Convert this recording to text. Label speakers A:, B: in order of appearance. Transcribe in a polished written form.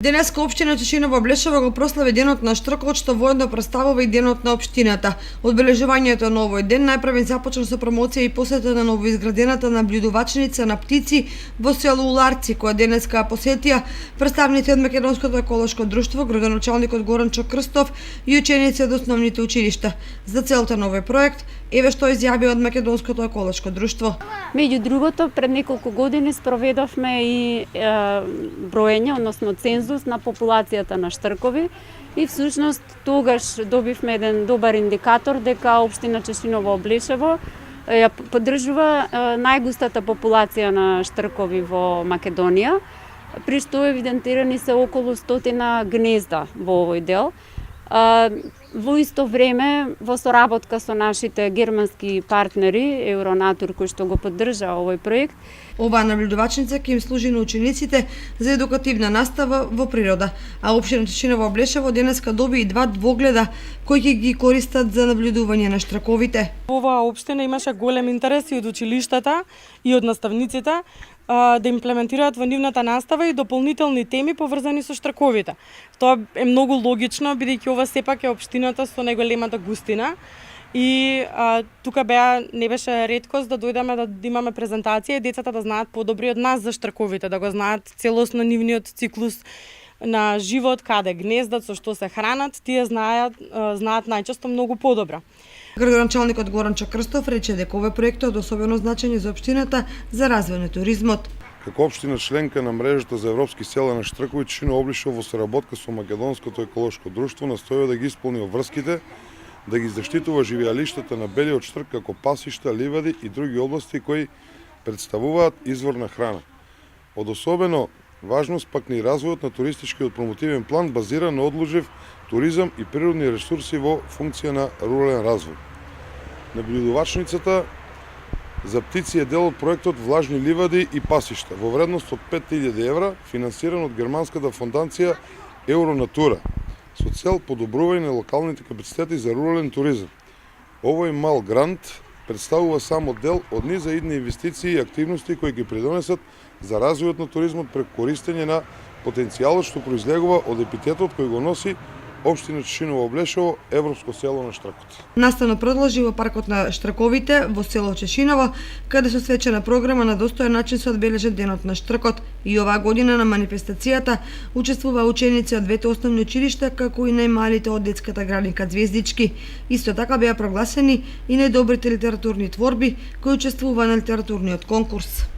A: Денеска општина Чешиново Блешево го прослави денот на штркот, што воедно представува и денот на општината. Одбележувањето на овој ден најпрвен започна со промоција и посета на новоизградената наблюдувачница на птици во село Уларци, која денеска посетија представници од Македонското еколошко друштво, градоначалникот Горанчо Крстов и ученици од основните училишта. За целта на овој проект, еве што изјави од Македонското еколошко друштво.
B: Меѓу другото, пред неколку години спроведовме и броење, односно цензус на популацијата на штркови и всушност тогаш добивме еден добар индикатор дека општина Чешиново Блешево ја поддржува најгустата популација на штркови во Македонија, при што евидентирани се околу 100 гнезда во овој дел. Во исто време, во соработка со нашите германски партнери, Евронатур, кој што го поддржа овој проект,
A: оваа наблюдувачница ќе им служи на учениците за едукативна настава во природа, а општина Чешиново Блешево денеска доби и 2 двогледа кои ќе ги користат за наблюдување на штрковите.
C: Оваа општина имаше голем интерес и од училиштата и од наставниците да имплементираат во нивната настава и дополнителни теми поврзани со штрковите. Тоа е многу логично, бидејќи ова сепак е општината со најголемата густина. И тука не беше реткост да дојдеме да имаме презентација и децата да знаат подобри од нас за штрковите, да го знаат целосно нивниот циклус на живот, каде гнездат, со што се хранат, тие знаат најчесто многу подобро.
A: Градоначалникот Горанчо Крстов рече дека овој проект е од особено значење за општината за развој на туризмот.
D: Како општина членка на мрежата за европски села на штркови, Чешиново Блешево во соработка со Македонското еколошко друштво настојува да ги исполни обврските, да ги заштитува живеалиштата на белиот штрк како пасишта, ливади и други области кои представуваат извор на храна. Од особено важност пак ни развојот на туристичкиот промотивен план базиран на одлужив туризам и природни ресурси во функција на рурален развој. Наблюдувачницата за птици е дел од проектот Влажни ливади и пасишта во вредност од 5000 евра, финансиран од германската фондација Евронатура, со цел подобрување на локалните капацитети за рурален туризам. Овој мал грант представува само дел од низа идни инвестиции и активности кои ги придонесат за развојот на туризмот преку користење на потенцијалот што произлегува од епитетот кој го носи општина Чешиново Блешево, европско село на штркот.
A: Настана продолжи во паркот на штрковите во село Чешиново, каде со свечена програма на достоен начин се одбележа денот на штркот. И оваа година на манифестацијата учествува ученици од двете основни училишта, како и најмалите од детската градинка Звездички. Исто така беа прогласени и најдобрите литературни творби кои учествуваа на литературниот конкурс.